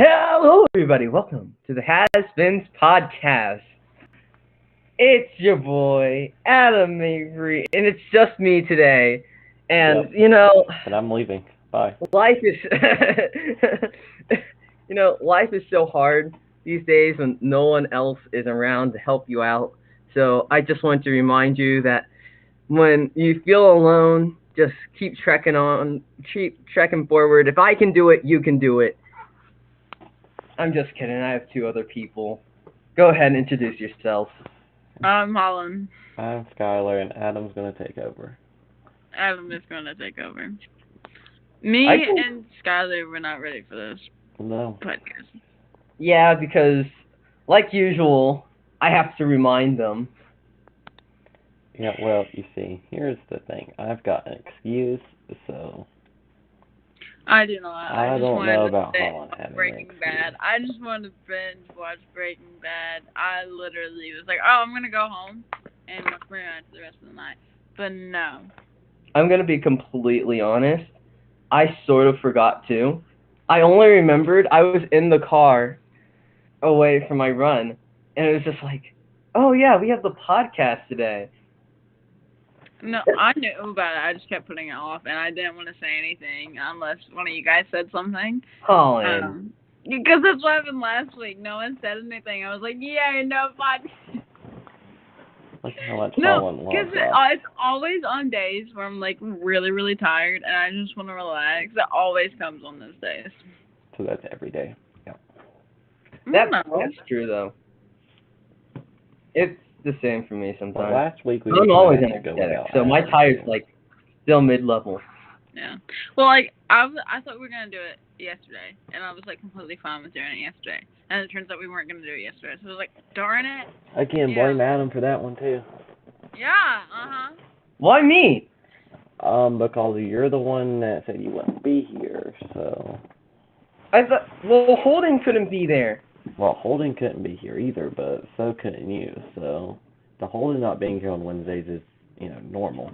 Hello, everybody. Welcome to the Has-Beens podcast. It's your boy, Adam Avery, and it's just me today. And, Yep. And I'm leaving. Bye. life is, life is so hard these days when no one else is around to help you out. So I just want to remind you that when you feel alone, just keep keep trekking forward. If I can do it, you can do it. I'm just kidding. I have two other people. Go ahead and introduce yourself. I'm Holland. I'm Skylar, and Adam's gonna take over. Adam is going to take over. Me and Skylar were not ready for this No. podcast. Yeah, because, like usual, I have to remind them. Yeah, well, you see, here's the thing. I've got an excuse, so... I do not. I just don't wanted know to about say Holland having Breaking an Bad. I just wanted to binge watch Breaking Bad. I literally was like, oh, I'm going to go home and watch Breaking Bad for the rest of the night. But no. I'm going to be completely honest. I sort of forgot to. I only remembered I was in the car away from my run, and it was just like, oh yeah, we have the podcast today. No, I knew about it. I just kept putting it off, and I didn't want to say anything unless one of you guys said something. Colin. Because that's what happened last week. No one said anything. I was like, yeah, no podcast. Look how much No, Holland loves because that. it's always on days where I'm like really, really tired and I just want to relax. It always comes on those days. So that's every day. Yeah. That's true, though. It's the same for me sometimes. Well, last week we I'm always had to go energetic, without so my Adam, tire's too. like still mid-level. Yeah. Well, like I thought we were gonna do it yesterday, and I was like completely fine with doing it yesterday. And it turns out we weren't gonna do it yesterday, so I was like, darn it. Again, blame Adam for that one, too. Yeah. Why me? Because you're the one that said you wouldn't be here, so... I thought, well, Holden couldn't be there. Well, Holden couldn't be here either, but so couldn't you, so... The Holden not being here on Wednesdays is, normal.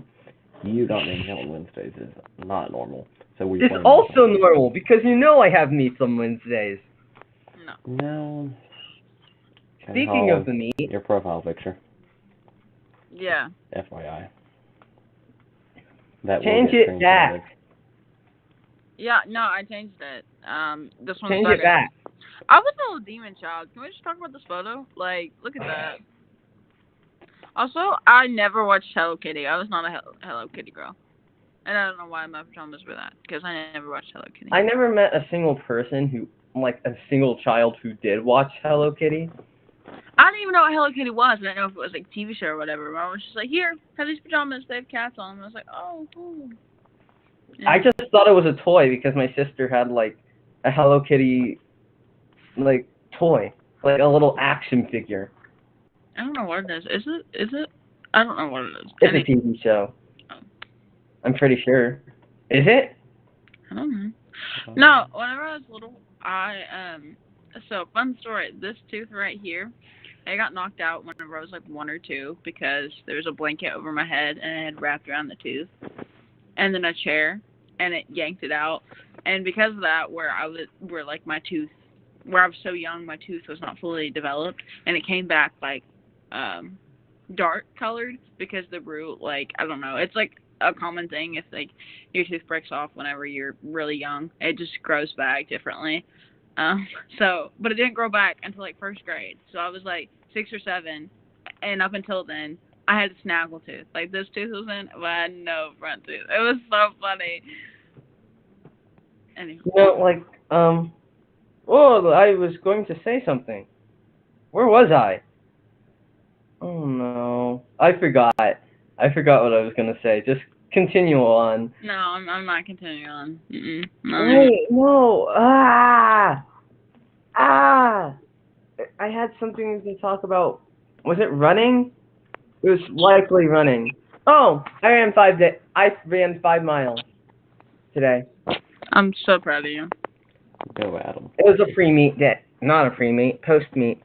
You not being here on Wednesdays is not normal. So we. It's also normal, because I have meets on Wednesdays. No. Speaking of the meet... Your profile picture. Yeah. FYI. That Change it back. Yeah, no, I changed it. This one. Change it back. I was a little demon child. Can we just talk about this photo? Like, look at that. Also, I never watched Hello Kitty. I was not a Hello Kitty girl. And I don't know why my pajamas were that, because I never watched Hello Kitty. I never met a single person a single child who did watch Hello Kitty. I didn't even know what Hello Kitty was. I didn't know if it was like a TV show or whatever. My mom was just like, here, have these pajamas. They have cats on them. I was like, oh, cool. Yeah. I just thought it was a toy because my sister had, like, a Hello Kitty, like, toy. Like, a little action figure. I don't know what it is. Is it? I don't know what it is. It's a TV show. Oh. I'm pretty sure. Is it? I don't know. No, whenever I was little, so fun story. This tooth right here, I got knocked out whenever I was like 1 or 2 because there was a blanket over my head and it had wrapped around the tooth, and then a chair, and it yanked it out. And because of that, where I was so young, my tooth was not fully developed, and it came back like dark colored because the root, like, I don't know, it's like a common thing if like your tooth breaks off whenever you're really young. It just grows back differently. But it didn't grow back until like 1st grade. So I was like 6 or 7, and up until then, I had a snaggle tooth. Like this tooth was in, but I had no front tooth. It was so funny. Anyway. Oh, I was going to say something. Where was I? Oh no, I forgot. I forgot what I was gonna say. Just continue on. No, I'm not continuing on. Wait, no. I had something to talk about. Was it running? It was likely running. Oh, I ran 5 miles today. I'm so proud of you. Go, Adam. It was a pre-meet day. Not a pre-meet, post-meet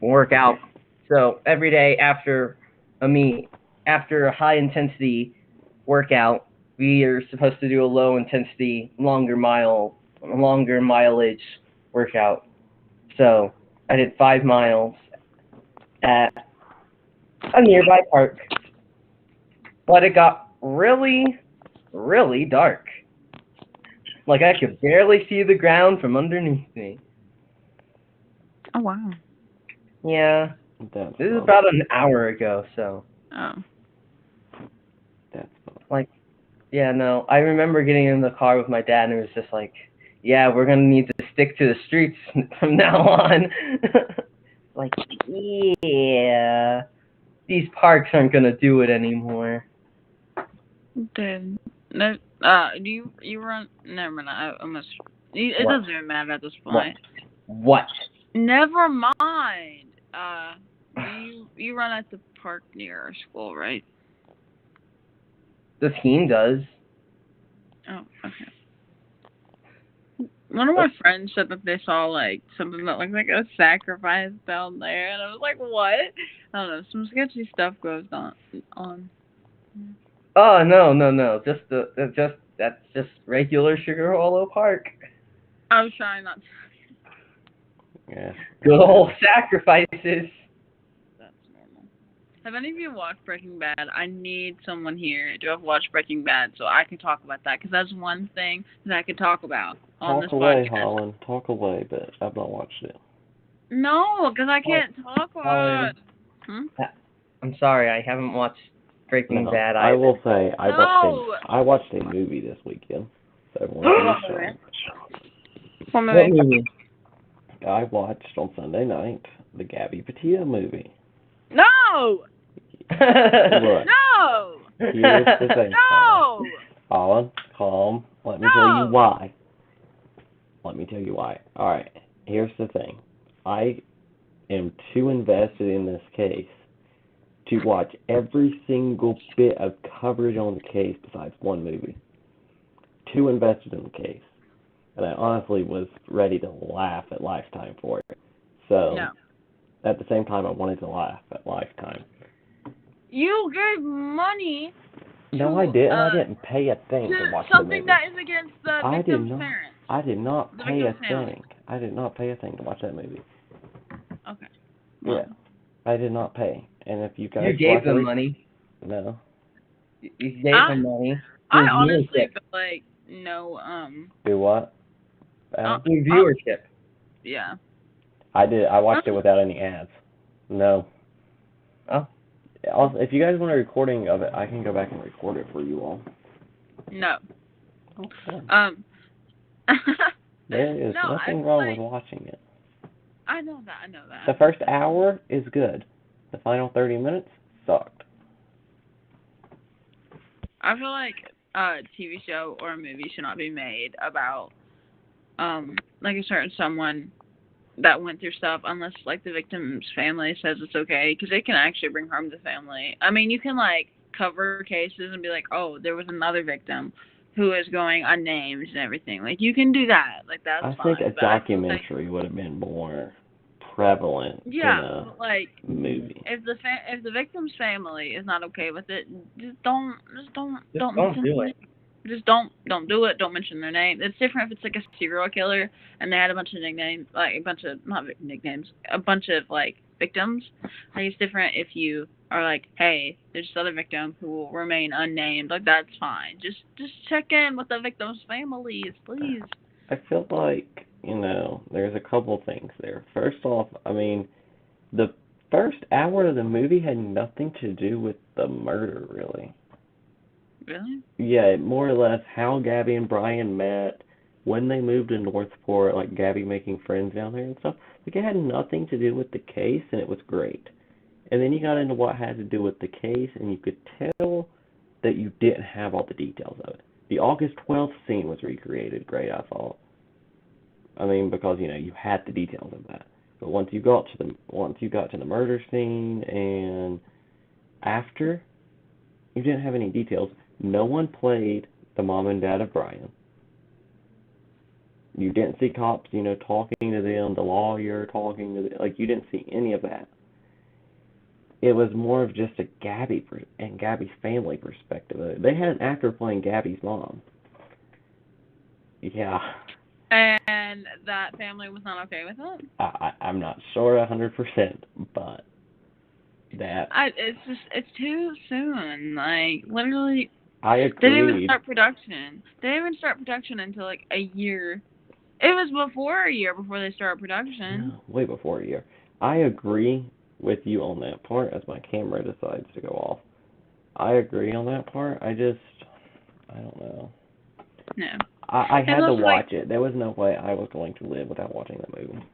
workout. So every day after a meet, after a high-intensity workout, we are supposed to do a low-intensity, longer mileage workout. So I did 5 miles at a nearby park, but it got really, really dark. Like I could barely see the ground from underneath me. Oh wow. Yeah, That's this is fun. about an hour ago, so Oh. That's fun. like, yeah, no, I remember getting in the car with my dad, and it was just like, yeah, we're gonna need to stick to the streets from now on. Like, yeah, these parks aren't gonna do it anymore. Dude. No. Do you run? Never mind. I almost. It What? doesn't even matter at this What? point. What? Never mind. You run at the park near our school, right? The team does. Oh, okay. One of my friends said that they saw like something that looked like a sacrifice down there, and I was like, "What?" I don't know. Some sketchy stuff goes on. On. Oh no, no, no! Just that's just regular Sugar Hollow Park. I was trying not to. Yeah. Good old sacrifices. That's normal. Have any of you watched Breaking Bad? I need someone here to have watched Breaking Bad so I can talk about that because that's one thing that I can talk about on this Talk away, podcast. Holland. Talk away, but I've not watched it. No, because I can't talk about Holly, it. Hmm? I'm sorry, I haven't watched Breaking No, Bad I either. will say No. I watched a movie this weekend. So everyone can be shown. What What movie? movie? I watched on Sunday night the Gabby Petito movie. No. Look, No. here's the thing, No. Holland, calm. Let me tell you No. why. Let me tell you why. Alright, here's the thing. I am too invested in this case to watch every single bit of coverage on the case besides one movie. Too invested in the case. And I honestly was ready to laugh at Lifetime for it. So, No. at the same time, I wanted to laugh at Lifetime. You gave money No, to I didn't. I didn't pay a thing to watch the something movie. that is against the I did victim's not. parents. I did not The pay a victim's family. thing. I did not pay a thing to watch that movie. Okay. Yeah, Well, I did not pay. And if you guys You gave them luckily, money. no, You gave them money. I Through honestly viewership. feel like no. do what? Through viewership. Yeah. I did. I watched it without any ads. No. Oh. Also, if you guys want a recording of it, I can go back and record it for you all. No. Okay. There is No, nothing wrong with watching it. I know that. I know that. The first hour is good. The final 30 minutes sucked. I feel like a TV show or a movie should not be made about like a certain someone that went through stuff unless like the victim's family says it's okay because it can actually bring harm to the family. I mean, you can like cover cases and be like, oh, there was another victim who is going unnamed and everything. Like you can do that. Like that's I fine. think a But I feel like, documentary would have been more prevalent yeah, than a like movie. if the victim's family is not okay with it, don't Just don't do it. just don't do it. Don't mention their name. It's different if it's like a serial killer and they had a bunch of nicknames, like a bunch of not nicknames, a bunch of like victims. Like it's different if you are like, hey, there's this other victim who will remain unnamed. Like that's fine. Just check in with the victim's families, please. I feel like, there's a couple things there. First off, I mean, the first hour of the movie had nothing to do with the murder, really. Really? Yeah, more or less how Gabby and Brian met, when they moved to Northport, like Gabby making friends down there and stuff. Like, it had nothing to do with the case, and it was great. And then you got into what had to do with the case, and you could tell that you didn't have all the details of it. The August 12th scene was recreated great, I thought. I mean, because you had the details of that. But once you got to the murder scene and after, you didn't have any details. No one played the mom and dad of Brian. You didn't see cops, talking to them, the lawyer talking to them. Like, you didn't see any of that. It was more of just a Gabby and Gabby's family perspective. They had an actor playing Gabby's mom. Yeah. and that family was not okay with it. I'm not sure 100%, but that It's too soon. Like literally, I they didn't even agreed. start production. They didn't even start production until like a year. It was before a year before they started production. No, way before a year. I agree with you on that part as my camera decides to go off. I agree on that part. I don't know. No, I it's had to also like watch it. There was no way I was going to live without watching the movie.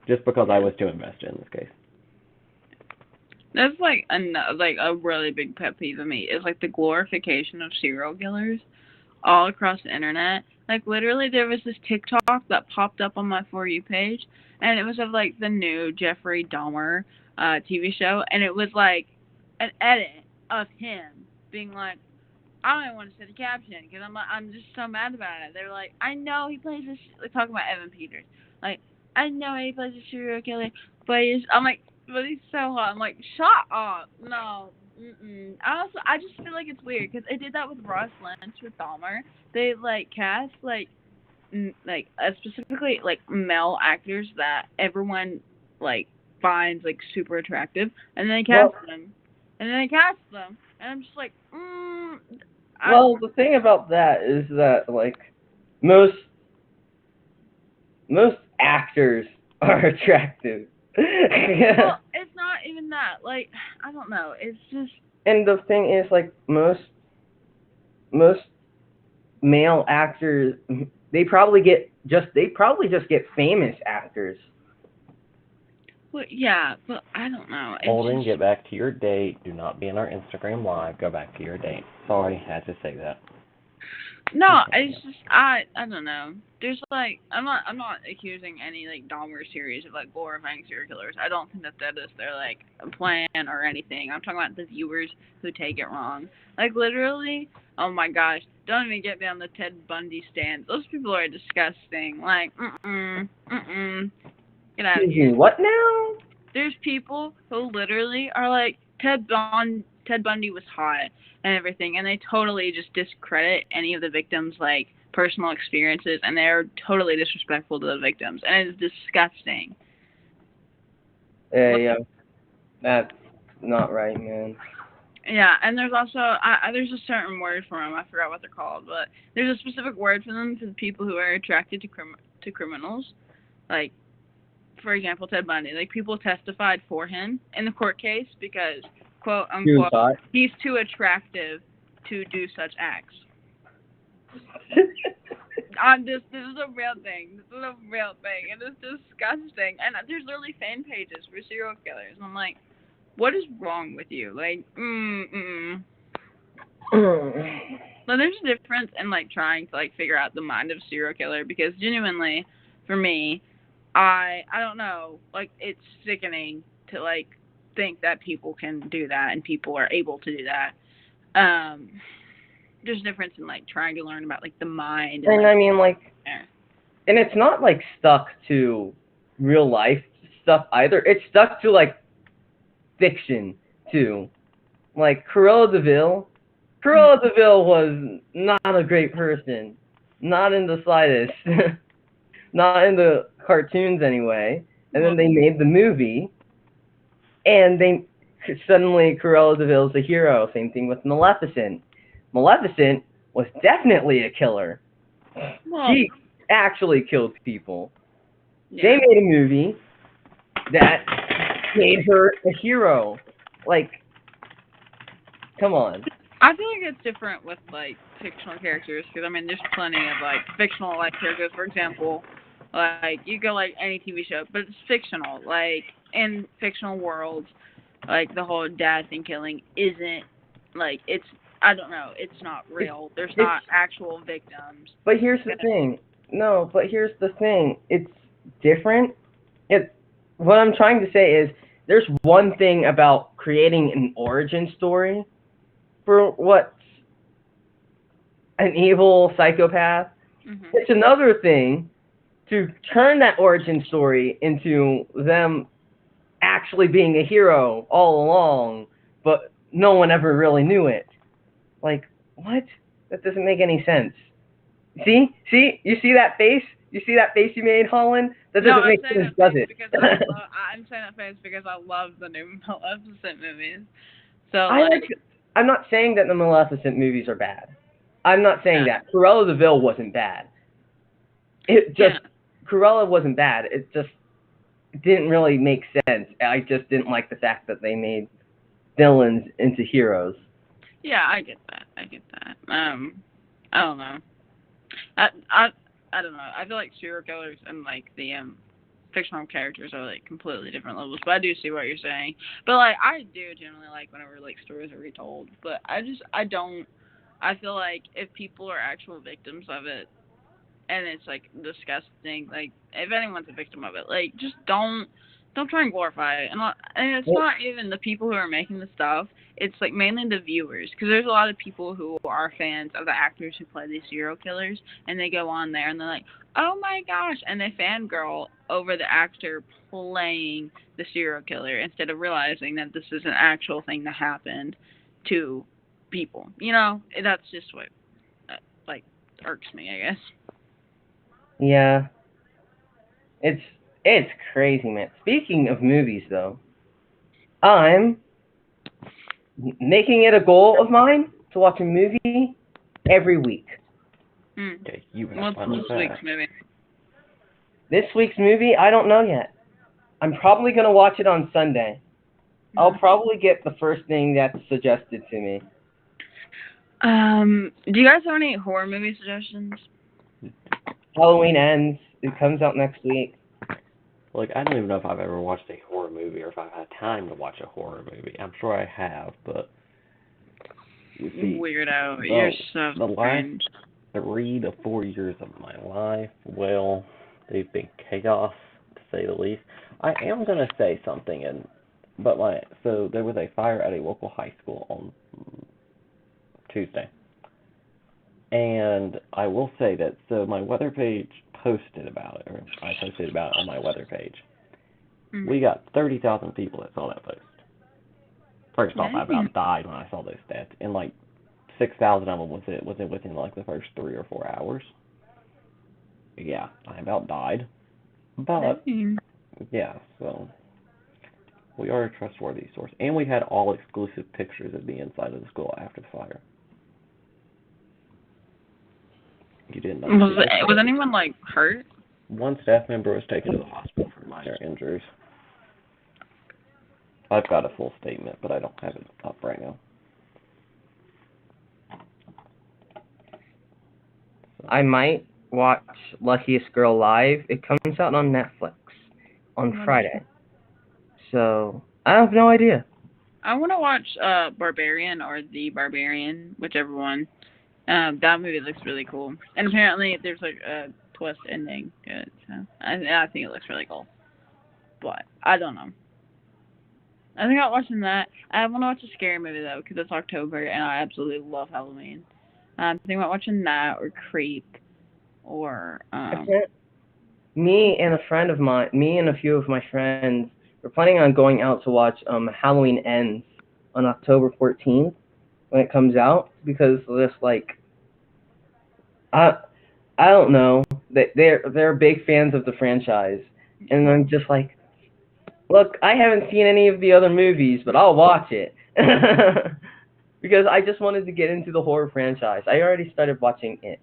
Just because I was too invested in this case. that's like a really big pet peeve of me is like the glorification of serial killers all across the internet. Like literally, there was this TikTok that popped up on my For You page, and it was of like the new Jeffrey Dahmer TV show, and it was like an edit of him being like, I don't even want to say the caption because I'm just so mad about it. They're like, I know he plays this. Like talking about Evan Peters, like I know he plays a serial killer, but I'm like, but he's so hot. I'm like, shut up, no. Mm-mm. I just feel like it's weird because they did that with Ross Lynch with Dahmer. They like cast like specifically like male actors that everyone like finds like super attractive, and then they cast Well, them, and I'm just like, I well, the thing about that is that like most most actors are attractive. well, it's not even that. Like, I don't know. It's just And the thing is like most male actors they probably just get famous actors. well, yeah, but I don't know. It's Holden, just get back to your date. Do not be in our Instagram live. Go back to your date. Sorry, had to say that. no. It's just I don't know. There's like I'm not accusing any like Dahmer series of like glorifying serial killers. I don't think that is their like plan or anything. I'm talking about the viewers who take it wrong. Like literally, oh my gosh, don't even get me on the Ted Bundy stands. Those people are disgusting. Like get out of Excuse here. me, what now? There's people who literally are like Ted Bundy was hot and everything, and they totally just discredit any of the victims' like personal experiences, and they're totally disrespectful to the victims, and it's disgusting. Yeah, that's not right, man. Yeah, and there's also there's a certain word for them. I forgot what they're called, but there's a specific word for them for the people who are attracted to criminals. Like for example, Ted Bundy. Like people testified for him in the court case because quote unquote Suicide. he's too attractive to do such acts. This is a real thing. This is a real thing. It is disgusting. And there's literally fan pages for serial killers. I'm like, what is wrong with you? Like, But there's a difference in like trying to like figure out the mind of a serial killer because genuinely, for me, I don't know. Like it's sickening to like think that people can do that and people are able to do that. Um, there's a difference in like trying to learn about like the mind and And like I mean, like, eh. and it's not like stuck to real life stuff either. It's stuck to like fiction too. Like Cruella Deville was not a great person, not in the slightest, not in the cartoons anyway. And Well, then they made the movie, and they suddenly Cruella Deville's a hero. Same thing with Maleficent. Maleficent was definitely a killer. well, She actually killed people. They yeah. made a movie that made her a hero. Like, come on. I feel like it's different with like fictional characters because I mean there's plenty of like fictional like characters. For example, like you go like any TV show, but it's fictional. Like in fictional worlds, like the whole dad thing killing isn't like it's I don't know it's not It's real. There's it's not actual victims. but here's the thing. No, but here's the thing. It's different. It what I'm trying to say is there's one thing about creating an origin story for what's an evil psychopath. Mhm. It's another thing to turn that origin story into them actually being a hero all along, but no one ever really knew it. Like, what? That doesn't make any sense. See? You see that face? You see that face you made, Holland? That No, doesn't I'm make saying sense, that does face it? because I love. I'm saying that face because I love the new Maleficent movies. So I like. like, I'm not saying that the Maleficent movies are bad. I'm not saying yeah, that. Cruella de Vil wasn't bad. It just yeah, Cruella wasn't bad. It just didn't really make sense. I just didn't like the fact that they made villains into heroes. yeah. I get that. I get that. I don't know. I I I don't know. I feel like serial killers and like the fictional characters are like completely different levels. But I do see what you're saying. But like I do generally like whenever like stories are retold. But I don't. I feel like if people are actual victims of it, and it's like disgusting. Like if anyone's a victim of it, like just don't try and glorify it. And it's Well, not even the people who are making the stuff. It's like mainly the viewers, because there's a lot of people who are fans of the actors who play these serial killers, and they go on there and they're like, oh my gosh, and they fangirl over the actor playing the serial killer instead of realizing that this is an actual thing that happened to people. That's just what uh, like irks me, I guess. yeah, it's it's crazy, man. Speaking of movies, though, I'm making it a goal of mine to watch a movie every week. Hmm. Okay, you have What's fun with this week's that. movie? This week's movie, I don't know yet. I'm probably gonna watch it on Sunday. I'll Hmm. probably get the first thing that's suggested to me. Do you guys have any horror movie suggestions? Halloween ends. It comes out next week. Like, I don't even know if I've ever watched a horror movie or if I've had time to watch a horror movie. I'm sure I have, but you see, Weirdo. You're the so the last strange. 3 to 4 years of my life, well, they've been chaos to say the least. I am gonna say something, but so there was a fire at a local high school on Tuesday, and I will say that so my weather page posted about it, or I posted about it on my weather page. Hmm. We got 30,000 people that saw that post. First off, I Dang. about died when I saw those stats, and like 6,000 of them was it within like the first 3 or 4 hours. Yeah, I about died, but Dang. yeah, so we are a trustworthy source, and we had all exclusive pictures of the inside of the school after the fire. You did not see those Was pictures. anyone like hurt? One staff member was taken to the hospital for minor injuries. I've got a full statement, but I don't have it up right now. So, I might watch Luckiest Girl live. It comes out on Netflix on What is it? Friday. So I have no idea. I want to watch Barbarian or The Barbarian, whichever one. That movie looks really cool, and apparently there's like a twist ending to it. So I think it looks really cool, but I don't know. I think about watching that. I want to watch a scary movie though, because it's October and I absolutely love Halloween. I think about watching that or Creep or I plan- Me and a friend of mine, me and a few of my friends, we're planning on going out to watch Halloween Ends on October 14th when it comes out because just like I I don't know, they're big fans of the franchise, and I'm just like, look, I haven't seen any of the other movies, but I'll watch it because I just wanted to get into the horror franchise. I already started watching it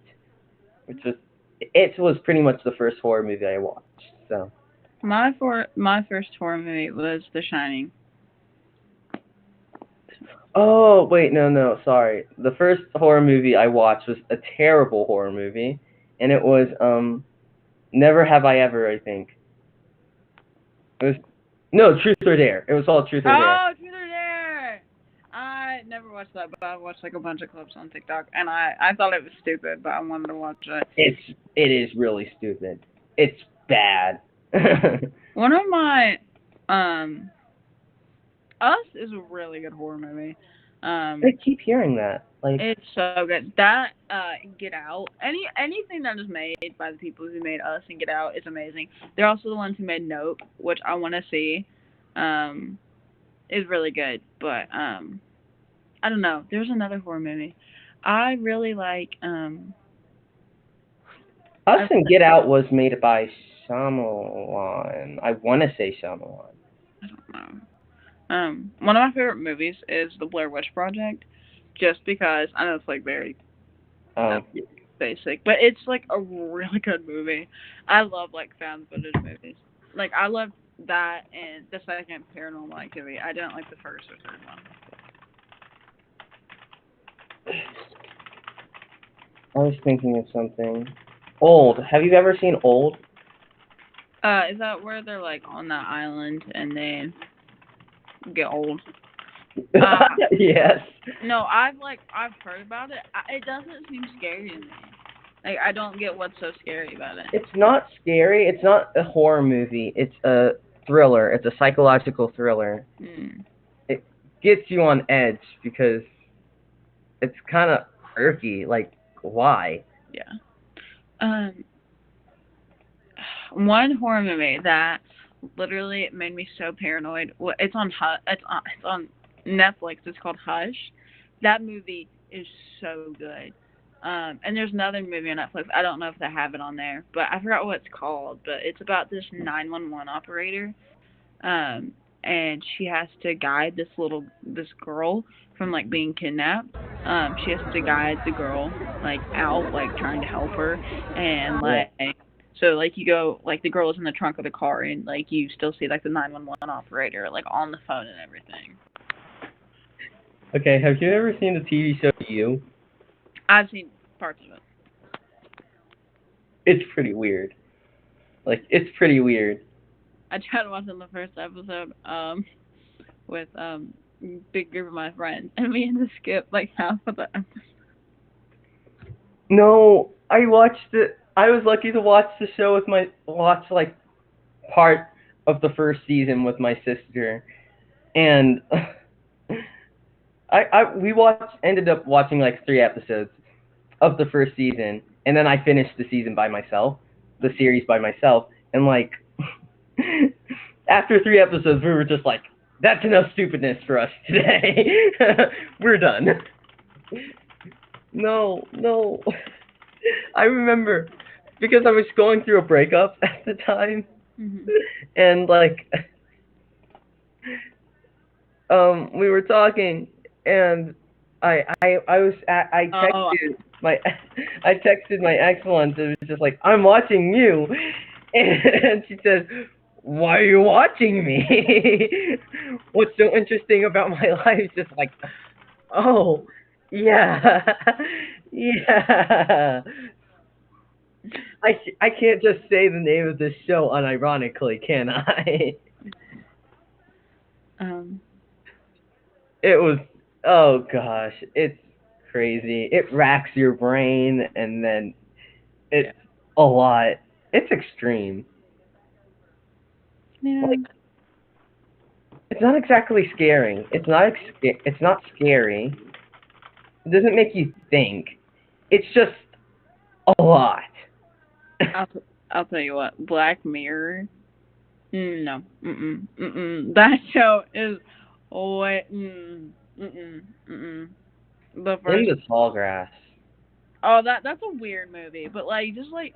was pretty much the first horror movie I watched. So, my first horror movie was The Shining. oh wait, no, sorry. The first horror movie I watched was a terrible horror movie, and it was Never Have I Ever. I think it was no Truth or Dare. It was called Truth or Dare. Oh, Truth or Dare! I never watched that, but I watched like a bunch of clips on TikTok, and I thought it was stupid, but I wanted to watch it. It is really stupid. It's bad. One of my um Us is a really good horror movie. I Um, keep hearing that. Like, it's so good. That Get Out, anything that is made by the people who made Us and Get Out is amazing. They're also the ones who made Nope, which I want to see. Um, is really good, but I don't know. There's another horror movie. I really like Us and Get Out was made by Shyamalan. I want to say Shyamalan. I don't know. One of my favorite movies is The Blair Witch Project, just because I know it's like very Oh, basic, but it's like a really good movie. I love like found footage movies. Like I love that and the second Paranormal Activity. I didn't like the first or third one. I was thinking of something. Old. Have you ever seen Old? Is that where they're like on that island and they get old? Uh, Yes. no, I've heard about it. It doesn't seem scary to me. Like I don't get what's so scary about it. It's not scary. It's not a horror movie. It's a thriller. It's a psychological thriller. Hmm. It gets you on edge because it's kind of irky. Like, why? Yeah. Um, one horror movie that literally made me so paranoid. It's on it's on Netflix. It's called Hush. That movie is so good. And there's another movie on Netflix. I don't know if they have it on there, but I forgot what it's called. But it's about this 911 operator. Um, and she has to guide this girl from like being kidnapped. She has to guide the girl like out, like trying to help her, and Yeah. like so like you go like the girl is in the trunk of the car, and like you still see like the 911 operator like on the phone and everything. Okay. Have you ever seen the TV show You? I've seen parts of it. It's pretty weird. Like, it's pretty weird. I tried watching the first episode with big group of my friends, and we had to skip like half of the episode. No, I watched it. I was lucky to watch the show with watch like part of the first season with my sister, and we ended up watching like 3 episodes of the first season, and then I finished the series by myself, and like after 3 episodes, we were just like, that's enough stupidness for us today. We're done. No, no. I remember because I was going through a breakup at the time, Mhm. and like we were talking, and I Oh, texted my I texted my ex once. It was just like, I'm watching you, and she says, why are you watching me? What's so interesting about my life? Just like, oh, yeah, yeah. I can't just say the name of this show unironically, can I? um, It was, oh gosh, it's crazy. It racks your brain, and then yeah, it's a lot. It's extreme. yeah. Like, it's not exactly scary. It's not scary. It doesn't make you think. It's just a lot. I'll I'll tell you what, Black Mirror. No, that show is way. The In first. the tall grass. Oh, that's a weird movie, but like just like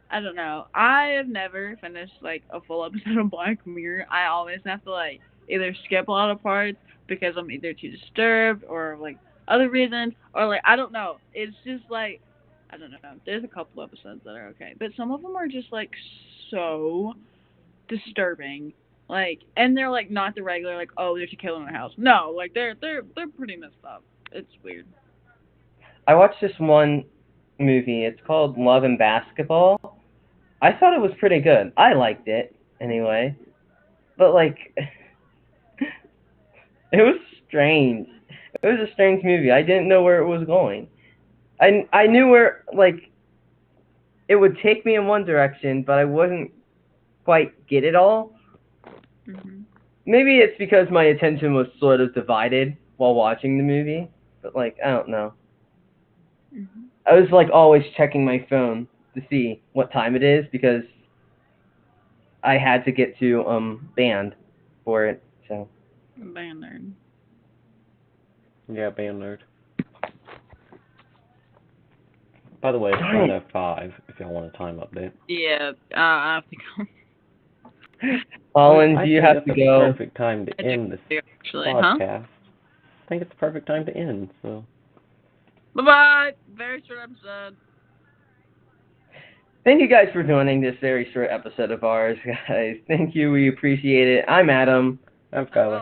I don't know. I have never finished like a full episode of Black Mirror. I always have to like either skip a lot of parts because I'm either too disturbed or like other reasons or like I don't know. It's just like I don't know. There's a couple episodes that are okay, but some of them are just like so disturbing. Like and they're like not the regular like oh there's a killer in the house. No, like they're pretty messed up. It's weird. I watched this one movie. It's called Love and Basketball. I thought it was pretty good. I liked it anyway. But like it was strange. It was a strange movie. I didn't know where it was going. I knew where like it would take me in one direction, but I wouldn't quite get it all. Mhm. Maybe it's because my attention was sort of divided while watching the movie, but like I don't know. Mhm. I was like always checking my phone to see what time it is because I had to get to band for it. So Bannerd. Yeah, band nerd. By the way, it's Darn 9:05 if y'all want a time update. Yeah, I have to go. Colin, I do you think have that's to a go? perfect time to I do end this actually, huh? podcast. I think it's a perfect time to end, so. Bye-bye. Very short episode. Thank you guys for joining this very short episode of ours, guys. Thank you. We appreciate it. I'm Adam. I'm I'm Skylar. Colin.